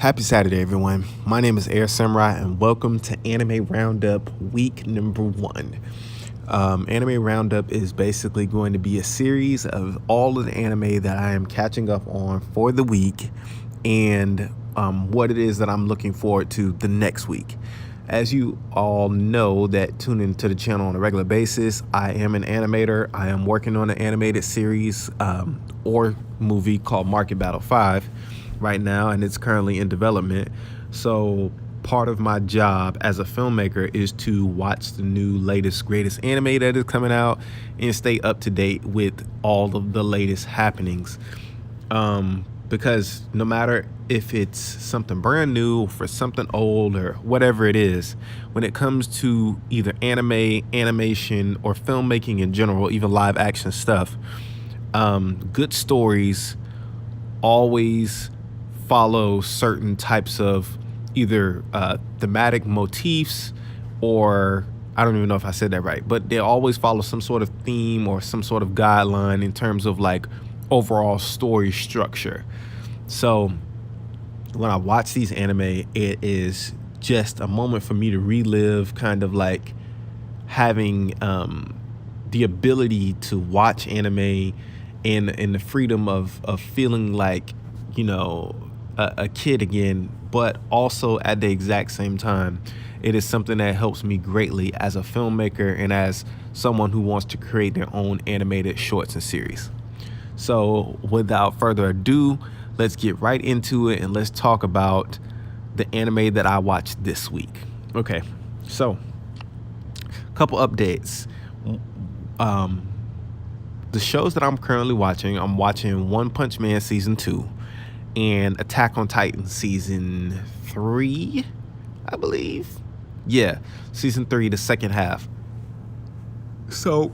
Happy Saturday, everyone. My name is Heir Samurai, and welcome to Anime Roundup Week number 1. Anime Roundup is basically going to be a series of all of the anime that I am catching up on for the week and what it is that I'm looking forward to the next week. As you all know that tune into the channel on a regular basis, I am an animator. I am working on an animated series or movie called Market Battle 5 right now, and it's currently in development. So part of my job as a filmmaker is to watch the new latest greatest anime that is coming out and stay up to date with all of the latest happenings, because no matter if it's something brand new or for something old or whatever it is, when it comes to either anime, animation, or filmmaking in general, even live action stuff, good stories always follow certain types of either thematic motifs, or I don't even know if I said that right, but they always follow some sort of theme or some sort of guideline in terms of like overall story structure. So when I watch these anime, it is just a moment for me to relive, kind of like having the ability to watch anime in the freedom of feeling like, you know, a kid again, but also at the exact same time, it is something that helps me greatly as a filmmaker and as someone who wants to create their own animated shorts and series. So without further ado, let's get right into it and let's talk about the anime that I watched this week. Okay, so a couple updates. The shows that I'm currently watching, I'm watching OnePunchMan Season 2 and AttackOnTitan Season 3, I believe. Yeah, Season 3, the second half. So,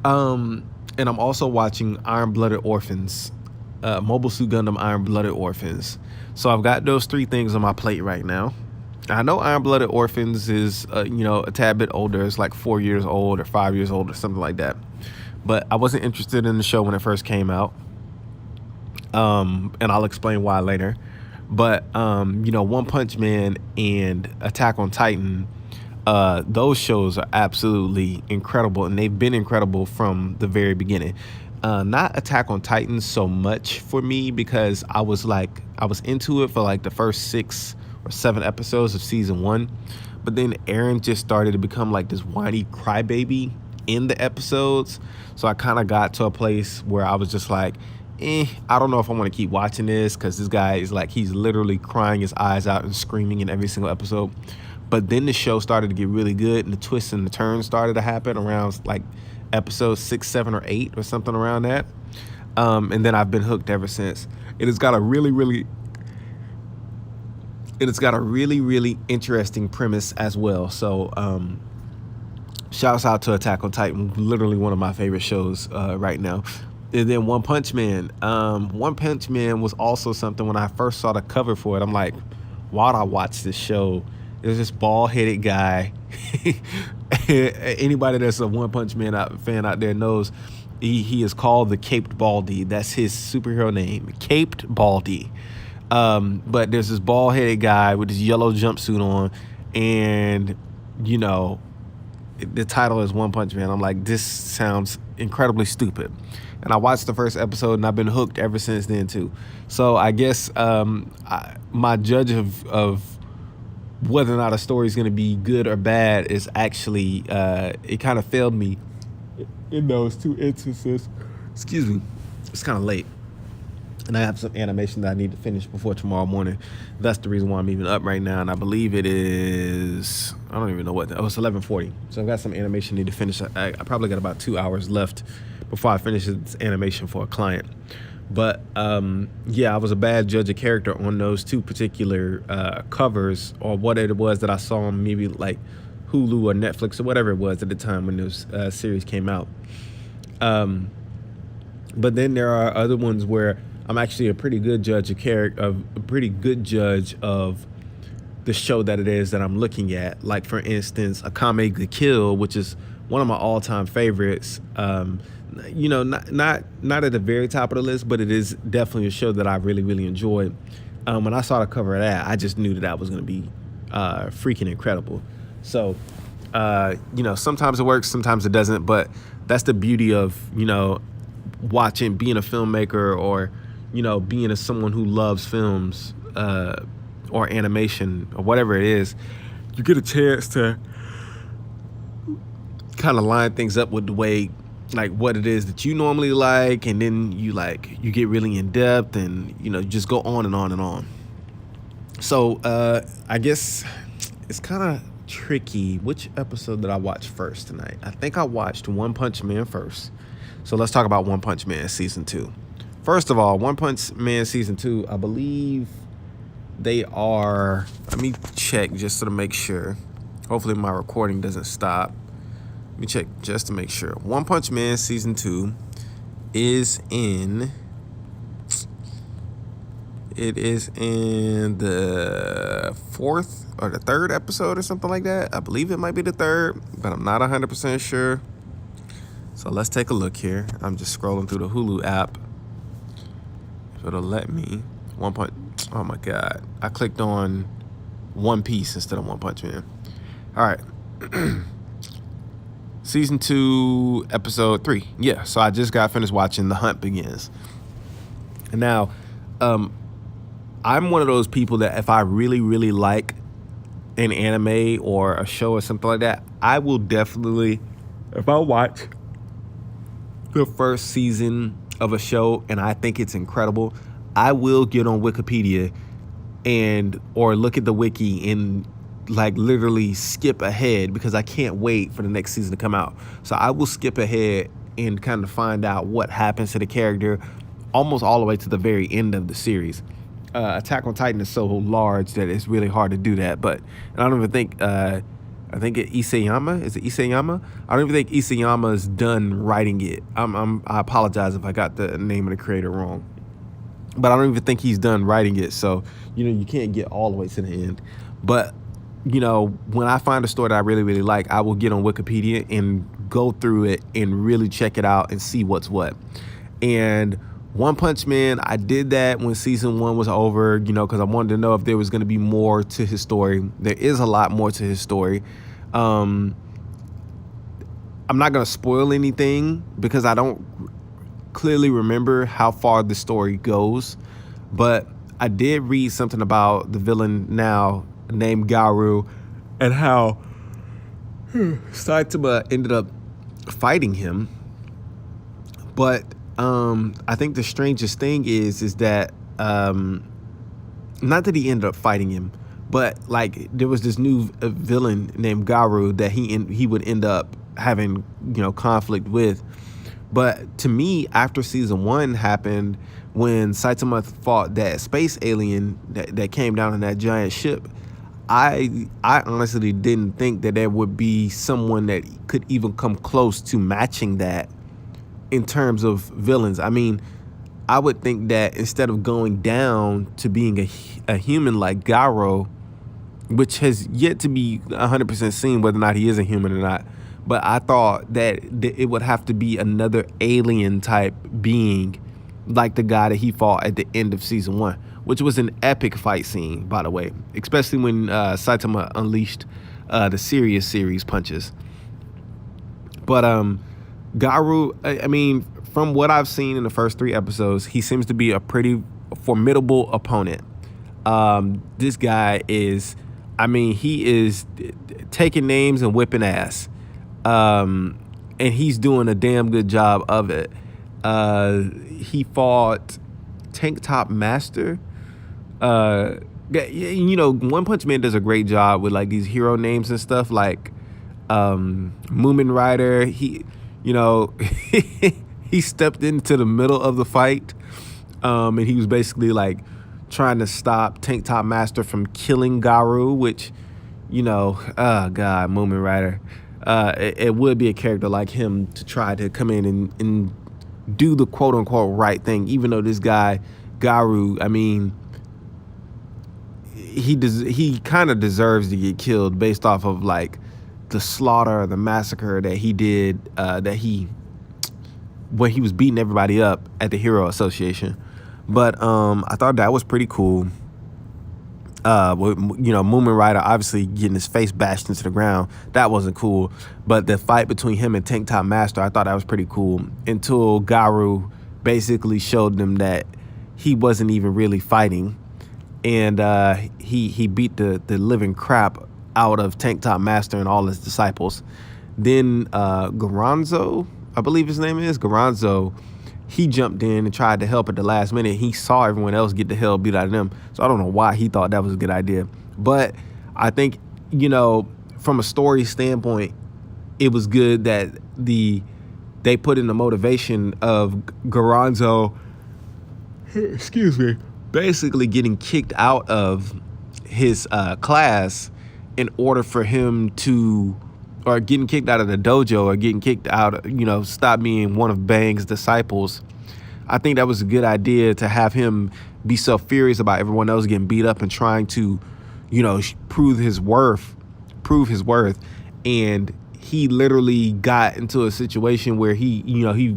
and I'm also watching Iron-Blooded Orphans, Mobile Suit Gundam Iron-Blooded Orphans. So I've got those 3 things on my plate right now. I know Iron-Blooded Orphans is, you know, a tad bit older. It's like 4 years old or 5 years old or something like that. But I wasn't interested in the show when it first came out. And I'll explain why later. But, you know, OnePunchMan and Attack on Titan, those shows are absolutely incredible, and they've been incredible from the very beginning. Not Attack on Titan so much for me, because I was into it for like the first 6 or 7 episodes of season 1, but then Aaron just started to become like this whiny crybaby in the episodes. So I kind of got to a place where I was just like, I don't know if I want to keep watching this, because this guy is like, he's literally crying his eyes out and screaming in every single episode. But then the show started to get really good, and the twists and the turns started to happen around like episode 6, 7, or 8 or something around that. And then I've been hooked ever since. It has got a really interesting premise as well. So shouts out to Attack on Titan, literally one of my favorite shows right now. And then OnePunchMan. OnePunchMan was also something, when I first saw the cover for it, I'm like, why'd I watch this show? There's this bald-headed guy. Anybody that's a OnePunchMan fan out there knows he is called the Caped Baldy. That's his superhero name, Caped Baldy. But there's this bald-headed guy with this yellow jumpsuit on, and, you know, the title is OnePunchMan. I'm like, this sounds incredibly stupid. And I watched the first episode, and I've been hooked ever since then too. So I guess my judge of whether or not a story is going to be good or bad is actually, it kind of failed me in those 2 instances. Excuse me. It's kind of late, and I have some animation that I need to finish before tomorrow morning. That's the reason why I'm even up right now, and I believe it is, I don't even know what, it's 11:40. So I've got some animation I need to finish. I probably got about 2 hours left before I finish this animation for a client. But yeah, I was a bad judge of character on those 2 particular covers, or what it was that I saw on maybe like Hulu or Netflix or whatever it was at the time when this series came out. But then there are other ones where I'm actually a pretty good judge of the show that it is that I'm looking at. Like, for instance, Akame ga Kill, which is one of my all-time favorites. You know, not at the very top of the list, but it is definitely a show that I really enjoyed. When I saw the cover of that, I just knew that was going to be freaking incredible. So, sometimes it works, sometimes it doesn't, but that's the beauty of, watching, being a filmmaker, or, being someone who loves films or animation or whatever it is. You get a chance to kind of line things up with the way, like, what it is that you normally like, and then you get really in depth, and just go on and on and on. So I guess it's kind of tricky. Which episode did I watch first tonight? I think I watched OnePunchMan first. So let's talk about OnePunchMan season 2. First of all, OnePunchMan season 2, I believe they are, let me check just to make sure. Hopefully my recording doesn't stop. Let me check just to make sure. OnePunchMan season 2 is in the 4th or the 3rd episode or something like that. I believe it might be the 3rd, but I'm not 100% sure. So let's take a look here. I'm just scrolling through the Hulu app. If it'll let me. Oh my God. I clicked on One Piece instead of OnePunchMan. All right. Season 2, episode 3. Yeah, so I just got finished watching The Hunt Begins. And now, I'm one of those people that if I really, really like an anime or a show or something like that, I will definitely, if I watch the first season of a show and I think it's incredible, I will get on Wikipedia or look at the wiki and literally skip ahead, because I can't wait for the next season to come out. So I will skip ahead and kind of find out what happens to the character almost all the way to the very end of the series. Attack on Titan is so large that it's really hard to do that. But I don't even think, I think Isayama, is it Isayama? I don't even think Isayama's done writing it. I apologize if I got the name of the creator wrong. But I don't even think he's done writing it. So, you can't get all the way to the end. But, when I find a story that I really, really like, I will get on Wikipedia and go through it and really check it out and see what's what. And OnePunchMan, I did that when season 1 was over, because I wanted to know if there was going to be more to his story. There is a lot more to his story. I'm not going to spoil anything because I don't clearly remember how far the story goes. But I did read something about the villain now named Garu and how Saitama ended up fighting him. But I think the strangest thing is that not that he ended up fighting him, but there was this new villain named Garu that he would end up having conflict with. But to me, after season 1 happened, when Saitama fought that space alien that came down in that giant ship, I honestly didn't think that there would be someone that could even come close to matching that in terms of villains. I mean, I would think that instead of going down to being a human like Garo, which has yet to be 100% seen whether or not he is a human or not, but I thought that it would have to be another alien type being like the guy that he fought at the end of season 1, which was an epic fight scene, by the way, especially when Saitama unleashed the series punches. But Garu, I mean, from what I've seen in the first 3 episodes, he seems to be a pretty formidable opponent. This guy is, he is taking names and whipping ass. And he's doing a damn good job of it. He fought Tank Top Master. OnePunchMan does a great job with these hero names and stuff, like Moomin Rider. He he stepped into the middle of the fight, and he was basically trying to stop Tank Top Master from killing Garu, which God, Moomin Rider. It would be a character like him to try to come in and do the quote unquote right thing, even though this guy Garu, he kind of deserves to get killed based off of the slaughter, the massacre that he did, when he was beating everybody up at the Hero Association. But I thought that was pretty cool. Moomin Rider obviously getting his face bashed into the ground. That wasn't cool. But the fight between him and Tank Top Master, I thought that was pretty cool until Garu basically showed them that he wasn't even really fighting. And he beat the living crap out of Tank Top Master and all his disciples. Then Garanzo, I believe his name is, Garanzo, he jumped in and tried to help at the last minute. He saw everyone else get the hell beat out of them. So I don't know why he thought that was a good idea. But I think, from a story standpoint, it was good that they put in the motivation of Garanzo, excuse me, basically getting kicked out of his class in order for him to, or getting kicked out of the dojo, or getting kicked out, stop being one of Bang's disciples. I think that was a good idea to have him be so furious about everyone else getting beat up and trying to, prove his worth. And he literally got into a situation where he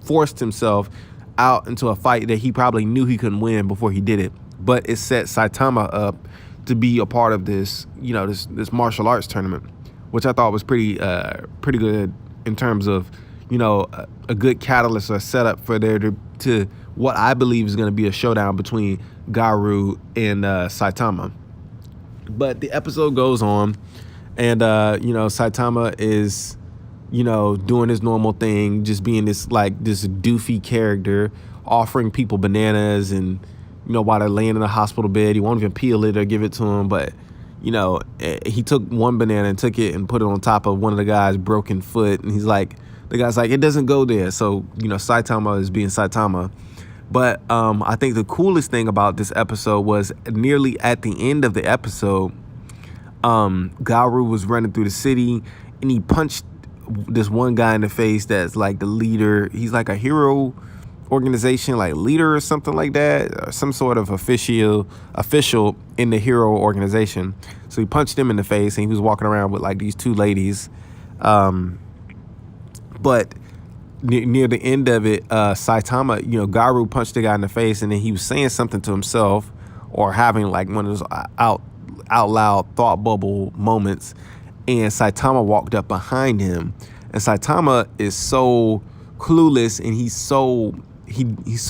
forced himself out into a fight that he probably knew he couldn't win before he did it. But it set Saitama up to be a part of this, this martial arts tournament, which I thought was pretty good in terms of, a good catalyst or setup for there to what I believe is going to be a showdown between Garu and Saitama. But the episode goes on, and Saitama is, doing his normal thing, just being this doofy character, offering people bananas, and while they're laying in a hospital bed, he won't even peel it or give it to them, but he took one banana and took it and put it on top of one of the guy's broken foot, and the guy's like, it doesn't go there. So Saitama is being Saitama. But I think the coolest thing about this episode was nearly at the end of the episode, Garu was running through the city and he punched this one guy in the face that's like the leader. He's like a hero organization, like leader or something like that, or some sort of official in the hero organization. So he punched him in the face, and he was walking around with like these two ladies. But near the end of it, Saitama, Garu punched the guy in the face, and then he was saying something to himself or having like one of those out loud thought bubble moments, and Saitama walked up behind him, and Saitama is so clueless, and he's so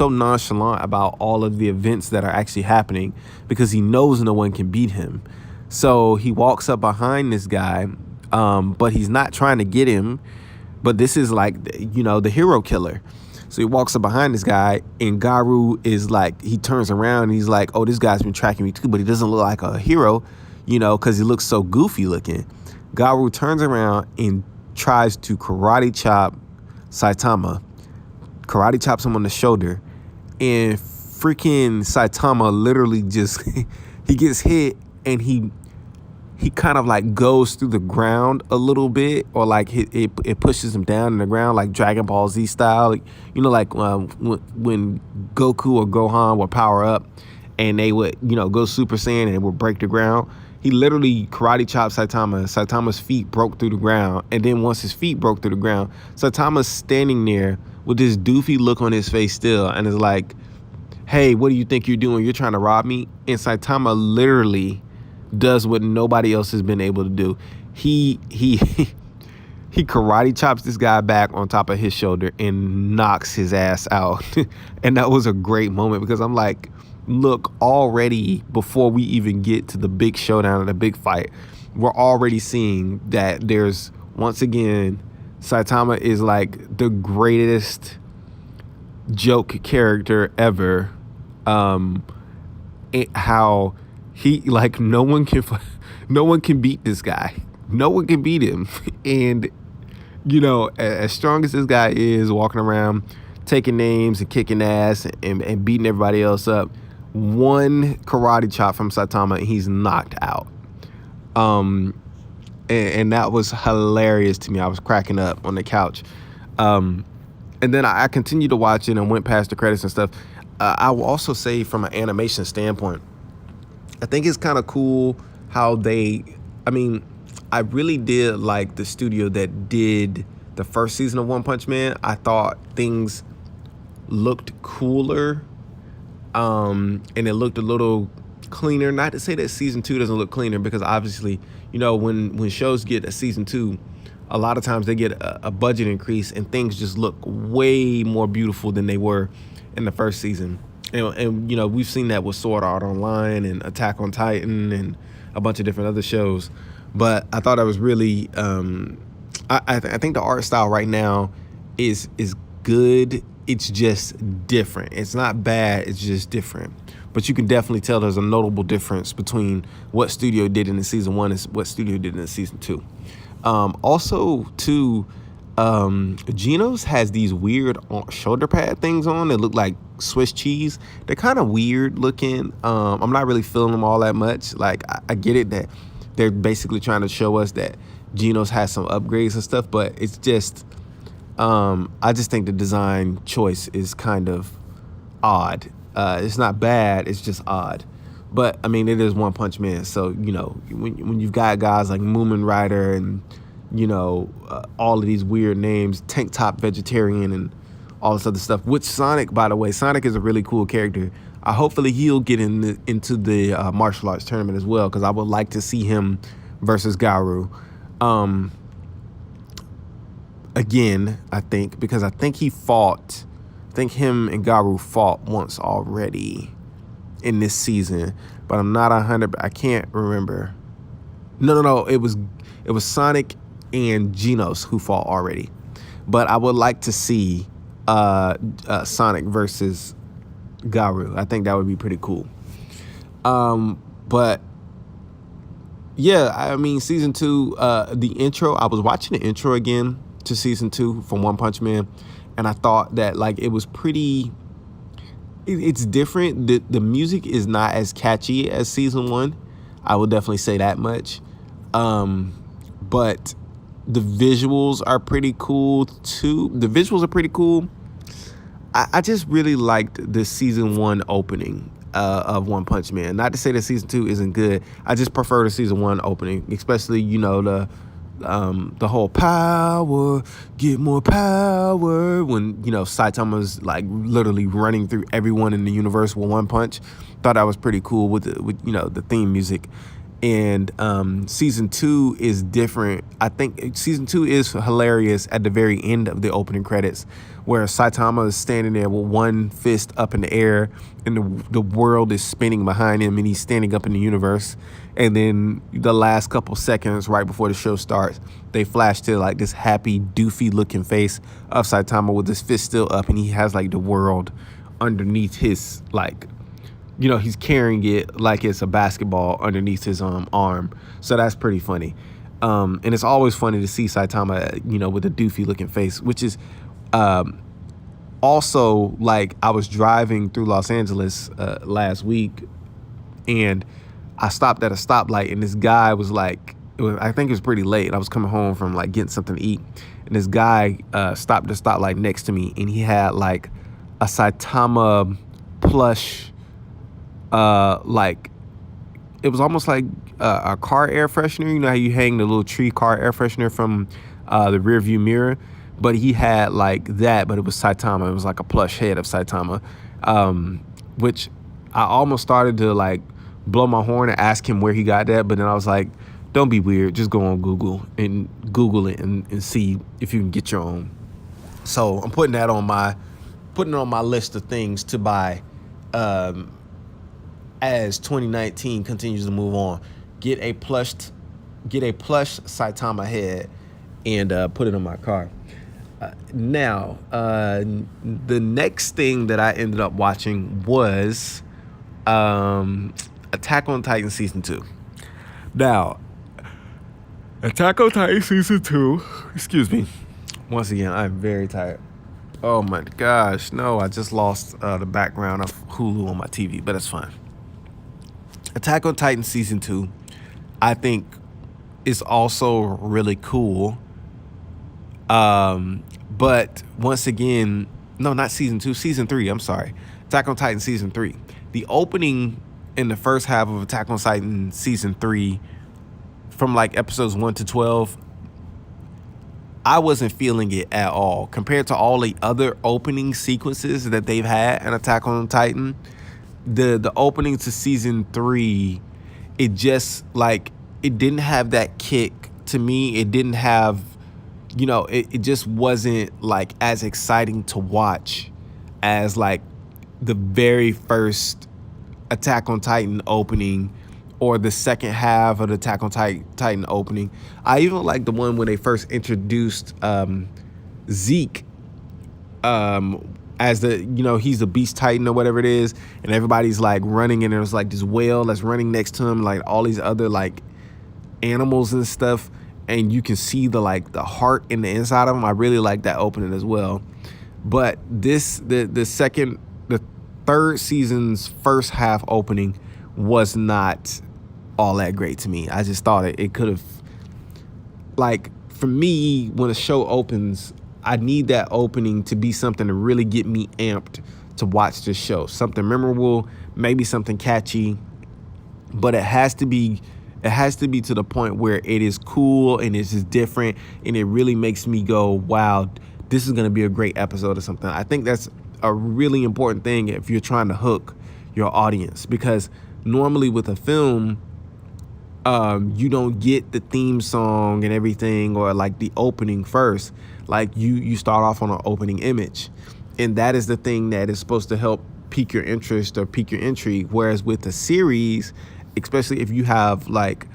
nonchalant about all of the events that are actually happening because he knows no one can beat him. So he walks up behind this guy, but he's not trying to get him. But this is like, the hero killer. So he walks up behind this guy, and Garu is like, he turns around and he's like, oh, this guy's been tracking me too, but he doesn't look like a hero, because he looks so goofy looking. Garu turns around and tries to karate chop Saitama. Karate chops him on the shoulder, and freaking Saitama literally just, he gets hit, and he kind of like goes through the ground a little bit, or like it pushes him down in the ground, like Dragon Ball Z style. Like when Goku or Gohan would power up and they would, go Super Saiyan and it would break the ground. He literally karate chopped Saitama. Saitama's feet broke through the ground. And then once his feet broke through the ground, Saitama's standing there with this doofy look on his face still, and is like, hey, what do you think you're doing? You're trying to rob me? And Saitama literally does what nobody else has been able to do. He karate chops this guy back on top of his shoulder and knocks his ass out. And that was a great moment, because I'm like, look, already before we even get to the big showdown and the big fight, we're already seeing that there's, once again, Saitama is like the greatest joke character ever. How he, like, no one can beat this guy. No one can beat him. And as strong as this guy is, walking around taking names and kicking ass and beating everybody else up, one karate chop from Saitama and he's knocked out. And that was hilarious to me. I was cracking up on the couch. And then I continued to watch it and went past the credits and stuff. I will also say, from an animation standpoint, I think it's kind of cool how I really did like the studio that did the first season of One Punch Man. I thought things looked cooler, and it looked a little cleaner. Not to say that season 2 doesn't look cleaner, because obviously, when shows get a season 2, a lot of times they get a budget increase and things just look way more beautiful than they were in the first season. And we've seen that with Sword Art Online and Attack on Titan and a bunch of different other shows. But I thought that was really, I think the art style right now is good. It's just different. It's not bad. It's just different. But you can definitely tell there's a notable difference between what studio did in the season 1 and what studio did in the season 2. Also, too, Geno's has these weird shoulder pad things on that look like Swiss cheese. They're kind of weird looking. I'm not really feeling them all that much. Like, I get it that they're basically trying to show us that Geno's has some upgrades and stuff, but it's just, I just think the design choice is kind of odd. It's not bad, it's just odd. But, I mean, it is OnePunchMan, so, when you've got guys like Moomin Rider and, all of these weird names, Tank Top Vegetarian and all this other stuff, which Sonic, by the way, Sonic is a really cool character. Hopefully he'll get into the martial arts tournament as well, because I would like to see him versus Garu. Again, I think, because I think him and Garu fought once already in this season, but I'm not 100. I can't remember. No. It was Sonic and Genos who fought already, but I would like to see Sonic versus Garu. I think that would be pretty cool. But yeah, I mean, season 2, the intro. I was watching the intro again to season 2 from OnePunchMan, and I thought that it was pretty. It's different. The music is not as catchy as season 1. I will definitely say that much. But the visuals are pretty cool too. I just really liked the season 1 opening of OnePunchMan. Not to say that season 2 isn't good. I just prefer the season 1 opening, especially the whole power, get more power, when Saitama's literally running through everyone in the universe with one punch. Thought that was pretty cool with the theme music. And season 2 is different. I think season 2 is hilarious at the very end of the opening credits, where Saitama is standing there with one fist up in the air and the world is spinning behind him and he's standing up in the universe. And then the last couple seconds right before the show starts, they flash to this happy, doofy looking face of Saitama with his fist still up, and he has the world underneath his he's carrying it like it's a basketball underneath his arm. So that's pretty funny. And it's always funny to see Saitama, with a doofy looking face, which is also I was driving through Los Angeles last week, and I stopped at a stoplight, and this guy was I think it was pretty late. I was coming home from getting something to eat, and this guy stopped at a stoplight next to me, and he had a Saitama plush. It was almost like a car air freshener. You know how you hang the little tree car air freshener from the rear view mirror, but he had that, but it was Saitama. It was like a plush head of Saitama, which I almost started to blow my horn and ask him where he got that, but then I was like, don't be weird, just go on Google it and see if you can get your own. So I'm putting it on my list of things to buy as 2019 continues to move on. Get a plush Saitama head and put it on my car. Now, the next thing that I ended up watching was Attack on Titan Season 2. Now, Attack on Titan Season 2, excuse me. Once again, I'm very tired. Oh my gosh, no, I just lost the background of Hulu on my TV, but it's fine. Attack on Titan Season 2, I think, is also really cool. But once again, no, not Season 2, Season 3, I'm sorry. Attack on Titan Season 3. The opening in the first half of Attack on Titan Season 3, from episodes 1 to 12, I wasn't feeling it at all. Compared to all the other opening sequences that they've had in Attack on Titan, the opening to season 3, it just like it didn't have that kick to me. It didn't have, it just wasn't like as exciting to watch as like the very first Attack on Titan opening or the second half of the Attack on Titan opening. I even like the one when they first introduced Zeke as the, he's the Beast Titan or whatever it is, and everybody's like running, and there's like this whale that's running next to him, like all these other like animals and stuff, and you can see the heart in the inside of them. I really like that opening as well. But the third season's first half opening was not all that great to me. I just thought it could have, like, for me, when a show opens, I need that opening to be something to really get me amped to watch this show. Something memorable, maybe something catchy, but it has to be to the point where it is cool and it's just different, and it really makes me go, wow, this is going to be a great episode or something. I think that's a really important thing if you're trying to hook your audience, because normally with a film, you don't get the theme song and everything, or like the opening first. Like you start off on an opening image, and that is the thing that is supposed to help pique your interest or pique your intrigue. Whereas with a series, especially if you have like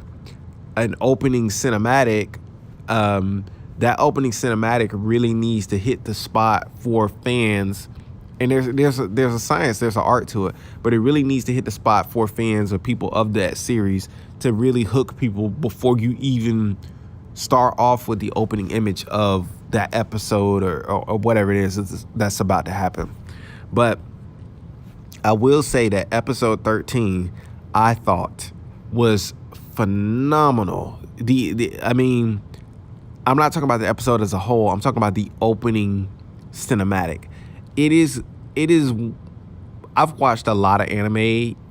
an opening cinematic, that opening cinematic really needs to hit the spot for fans. And there's a science, there's an art to it, but it really needs to hit the spot for fans or people of that series to really hook people before you even start off with the opening image of that episode or whatever it is that's about to happen. But I will say that episode 13, I thought, was phenomenal. I mean, I'm not talking about the episode as a whole. I'm talking about the opening cinematic. It is. I've watched a lot of anime.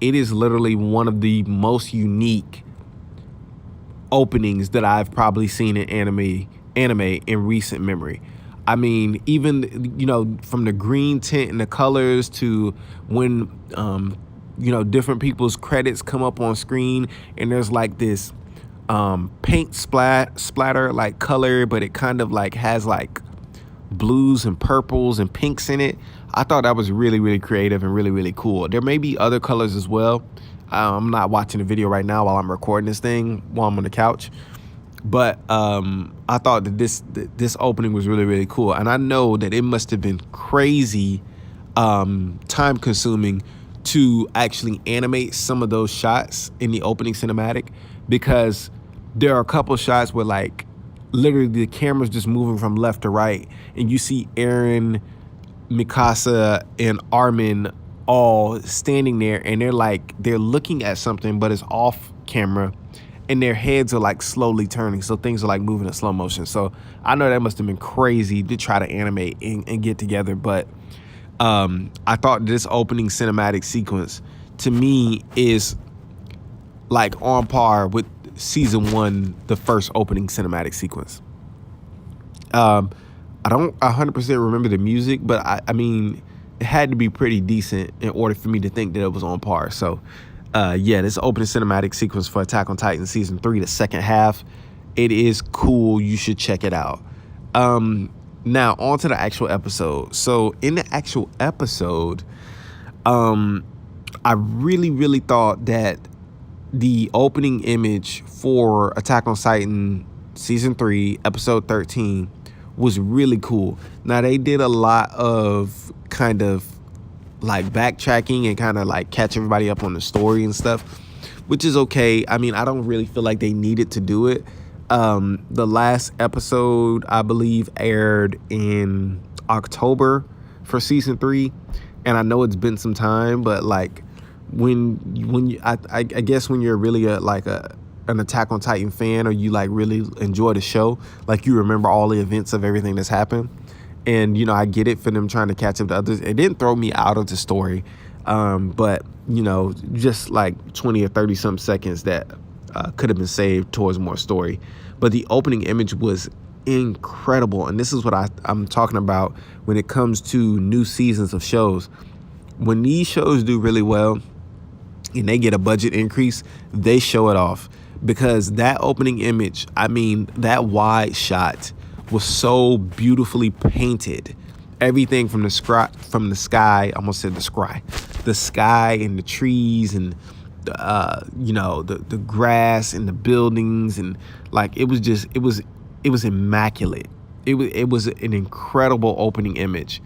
It is literally one of the most unique openings that I've probably seen in anime in recent memory. I mean, even, from the green tint and the colors to when, different people's credits come up on screen and there's like this paint splatter like color, but it kind of like has like blues and purples and pinks in it. I thought that was really, really creative and really, really cool. There may be other colors as well. I'm not watching the video right now while I'm recording this thing while I'm on the couch. But I thought that this opening was really, really cool. And I know that it must have been crazy time consuming to actually animate some of those shots in the opening cinematic, because there are a couple shots where like literally the camera's just moving from left to right, and you see Eren, Mikasa, and Armin all standing there, and they're looking at something, but it's off camera, and their heads are like slowly turning, so things are like moving in slow motion. So I know that must have been crazy to try to animate and get together, but I thought this opening cinematic sequence to me is like on par with season 1, the first opening cinematic sequence. I don't 100% remember the music, but I mean, it had to be pretty decent in order for me to think that it was on par. So, this opening cinematic sequence for Attack on Titan season 3, the second half, it is cool. You should check it out. Now, on to the actual episode. So, in the actual episode, I really, really thought that the opening image for Attack on Titan season 3, episode 13, was really cool. Now, they did a lot of kind of like backtracking and kind of like catch everybody up on the story and stuff, which is okay. I mean, I don't really feel like they needed to do it. The last episode, I believe, aired in October for season 3, and I know it's been some time, but like I guess when you're really an Attack on Titan fan, or you like really enjoy the show, like you remember all the events of everything that's happened, and I get it for them trying to catch up to others. It didn't throw me out of the story, but just like 20 or 30 some seconds that could have been saved towards more story. But the opening image was incredible, and this is what I'm talking about when it comes to new seasons of shows. When these shows do really well, and they get a budget increase, they show it off. Because that opening image, I mean, that wide shot was so beautifully painted. Everything from the sky, I almost said the sky and the trees and the grass and the buildings, and like it was immaculate. It was an incredible opening image.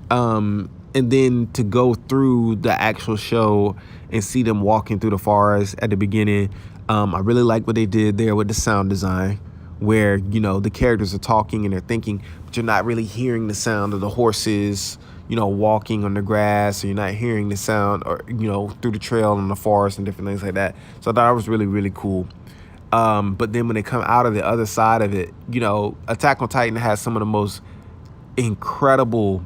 And then to go through the actual show and see them walking through the forest at the beginning, I really like what they did there with the sound design, where, the characters are talking and they're thinking, but you're not really hearing the sound of the horses, walking on the grass, or you're not hearing the sound, or, through the trail in the forest and different things like that. So I thought it was really, really cool. But then when they come out of the other side of it, Attack on Titan has some of the most incredible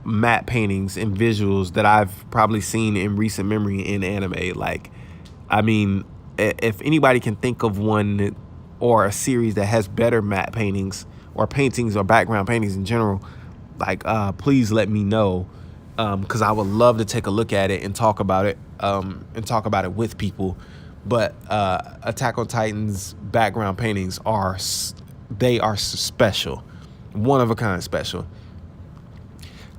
matte paintings and visuals that I've probably seen in recent memory in anime. Like, I mean, if anybody can think of one or a series that has better matte paintings or background paintings in general, like, please let me know, because I would love to take a look at it and talk about it with people. But Attack on Titan's background paintings are special, one of a kind special.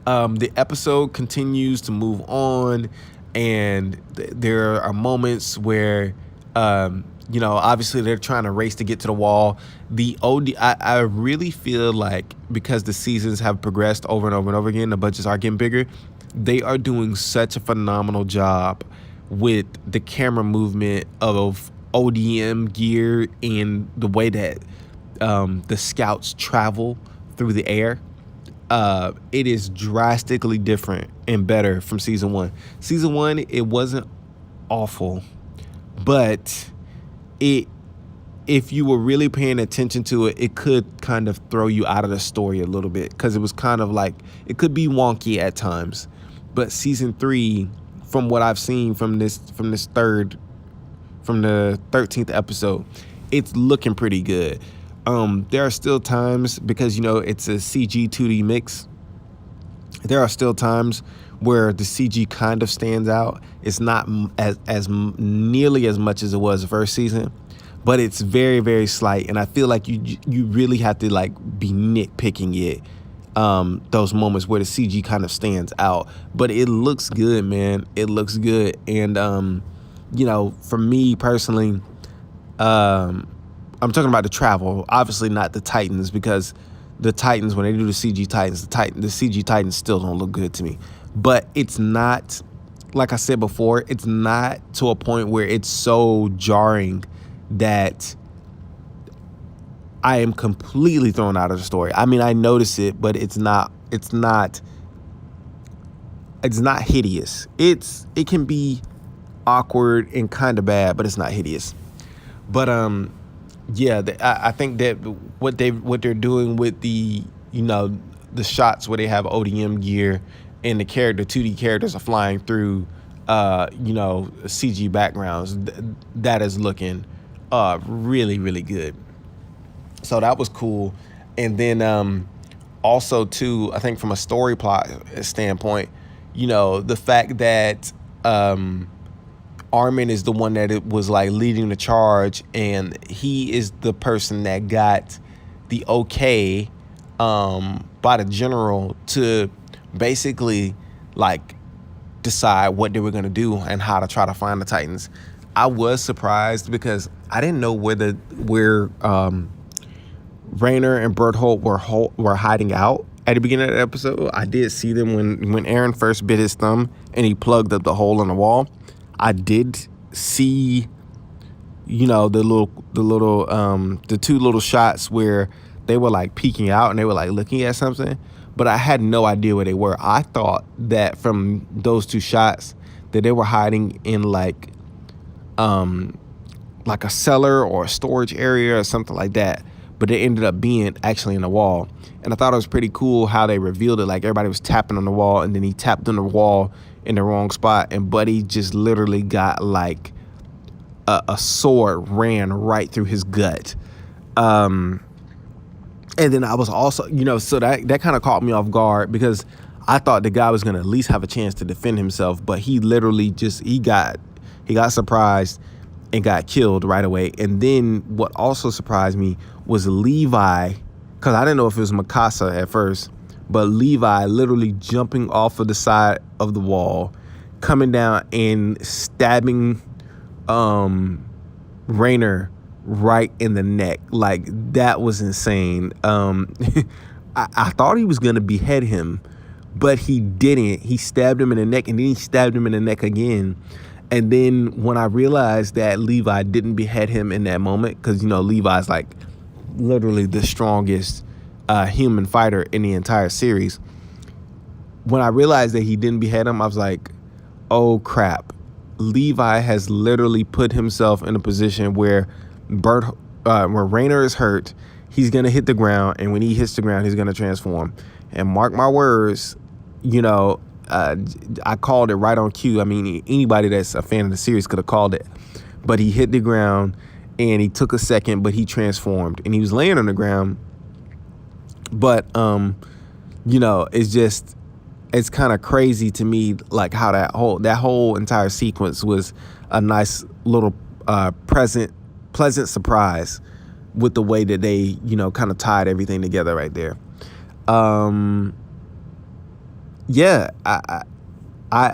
The episode continues to move on, and there are moments where, obviously they're trying to race to get to the wall. I really feel like, because the seasons have progressed over and over and over again, the budgets are getting bigger, they are doing such a phenomenal job with the camera movement of ODM gear and the way that the scouts travel through the air. It is drastically different and better from season 1. Season 1, it wasn't awful, but if you were really paying attention to it, it could kind of throw you out of the story a little bit, because it was kind of like, it could be wonky at times. But season 3, from what I've seen from the 13th episode, it's looking pretty good. There are still times, because it's a CG 2D mix, there are still times where the CG kind of stands out. It's not as nearly as much as it was the first season, but it's very, very slight, and I feel like you really have to like be nitpicking it, those moments where the CG kind of stands out. But it looks good, man. It looks good. And for me personally, I'm talking about the travel, obviously not the Titans, because the Titans, when they do the CG Titans, the CG Titans still don't look good to me. But it's not, like I said before, it's not to a point where it's so jarring that I am completely thrown out of the story. I mean, I notice it, but it's not hideous. It can be awkward and kind of bad, but it's not hideous. But I think that what they're doing with the the shots where they have ODM gear and the 2D characters are flying through CG backgrounds, that is looking really, really good. So that was cool. And then also too, I think from a story plot standpoint, the fact that Armin is the one that it was like leading the charge, and he is the person that got the okay by the general to basically like decide what they were going to do and how to try to find the Titans. I was surprised because I didn't know where Rainer and Berthold were hiding out at the beginning of the episode. I did see them when Eren first bit his thumb and he plugged up the hole in the wall. I did see, the two little shots where they were like peeking out and they were like looking at something, but I had no idea where they were. I thought that from those two shots that they were hiding in like a cellar or a storage area or something like that, but it ended up being actually in the wall. And I thought it was pretty cool how they revealed it. Like everybody was tapping on the wall, and then he tapped on the wall in the wrong spot, and Buddy just literally got like a sword ran right through his gut. And then I was also, so that kind of caught me off guard, because I thought the guy was going to at least have a chance to defend himself, but he literally he got He got surprised and got killed right away. And then what also surprised me was Levi, because I didn't know if it was Mikasa at first, but Levi literally jumping off of the side of the wall, coming down and stabbing Rainer right in the neck. Like, that was insane. I thought he was gonna behead him, but he didn't. He stabbed him in the neck, and then he stabbed him in the neck again. And then when I realized that Levi didn't behead him in that moment, because, you know, Levi's like literally the strongest human fighter in the entire series. When I realized that he didn't behead him, I was like, oh crap. Levi has literally put himself in a position where Rainer is hurt. He's going to hit the ground, and when he hits the ground, he's going to transform. And mark my words, you know, I called it right on cue. I mean, anybody that's a fan of the series could have called it. But he hit the ground, and he took a second, but he transformed. And he was laying on the ground. But, you know, it's kind of crazy to me, like how that whole entire sequence was a nice little pleasant surprise with the way that they, you know, kind of tied everything together right there. Yeah, I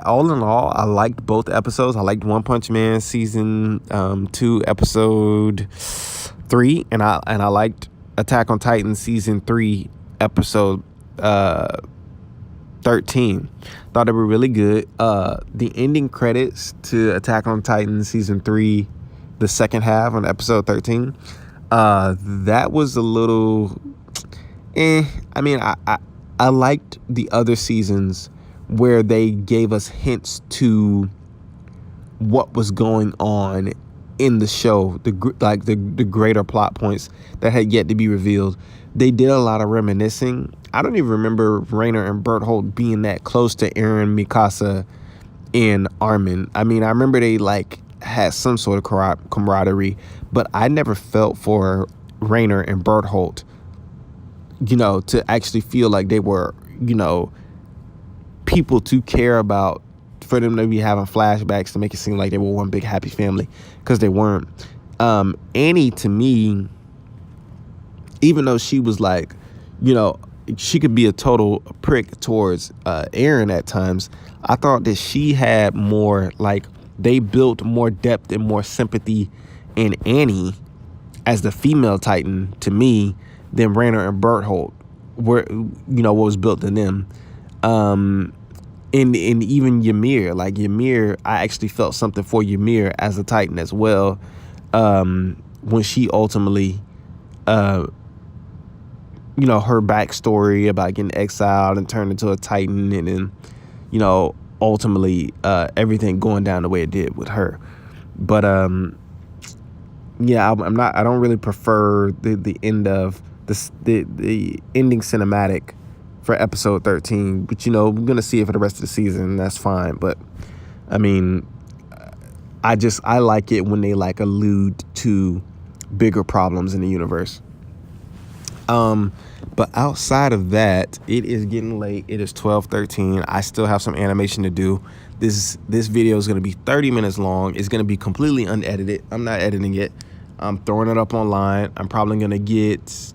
all in all, I liked both episodes. I liked One Punch Man season 2 episode 3, and I liked Attack on Titan season 3 episode 13. Thought they were really good. The ending credits to Attack on Titan season 3, the second half on episode 13, that was a little I mean, I liked the other seasons where they gave us hints to what was going on in the show, the greater plot points that had yet to be revealed. They did a lot of reminiscing. I don't even remember Rainer and Bertholdt being that close to Eren, Mikasa, and Armin. I mean, I remember they like had some sort of camaraderie, but I never felt for Rainer and Bertholdt, you know, to actually feel like they were, you know, people to care about, for them to be having flashbacks to make it seem like they were one big happy family, because they weren't. Annie, to me, even though she was like, you know, she could be a total prick towards Eren at times, I thought that she had more, like, they built more depth and more sympathy in Annie as the female Titan, to me, than Rainer and Bertholdt were, you know, what was built in them. And even Ymir, like Ymir, I actually felt something for Ymir as a Titan as well, when she ultimately, you know, her backstory about getting exiled and turned into a Titan, and then, you know, ultimately everything going down the way it did with her. But yeah, I don't really prefer the end of the ending cinematic for episode 13, but, you know, we're gonna see it for the rest of the season. That's fine. But I mean, I like it when they like allude to bigger problems in the universe. But outside of that, it is getting late. It is 12:13. I still have some animation to do. This video is going to be 30 minutes long. It's going to be completely unedited. I'm not editing it. I'm throwing it up online. I'm probably going to get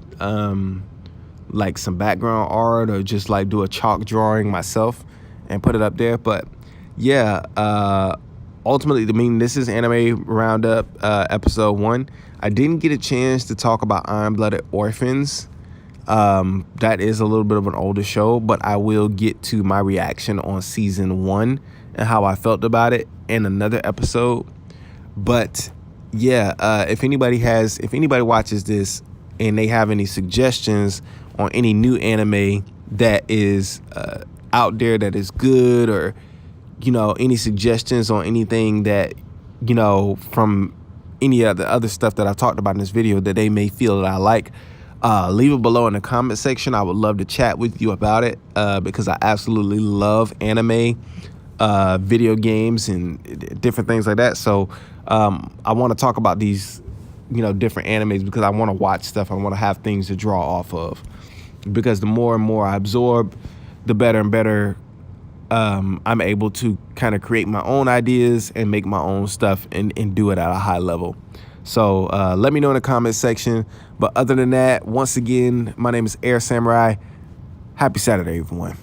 like some background art, or just like do a chalk drawing myself and put it up there. But yeah, ultimately, I mean, this is Anime Roundup episode 1. I didn't get a chance to talk about Iron-Blooded Orphans. That is a little bit of an older show, but I will get to my reaction on season 1 and how I felt about it in another episode. But yeah, if anybody watches this and they have any suggestions on any new anime that is out there that is good, or, you know, any suggestions on anything that, you know, from any of the other stuff that I've talked about in this video that they may feel that I like, leave it below in the comment section. I would love to chat with you about it, because I absolutely love anime, video games, and different things like that. So I want to talk about these, you know, different animes, because I want to watch stuff. I want to have things to draw off of, because the more and more I absorb, the better and better I'm able to kind of create my own ideas and make my own stuff and do it at a high level. So let me know in the comment section. But other than that, once again, my name is Heir Samurai. Happy Saturday, everyone.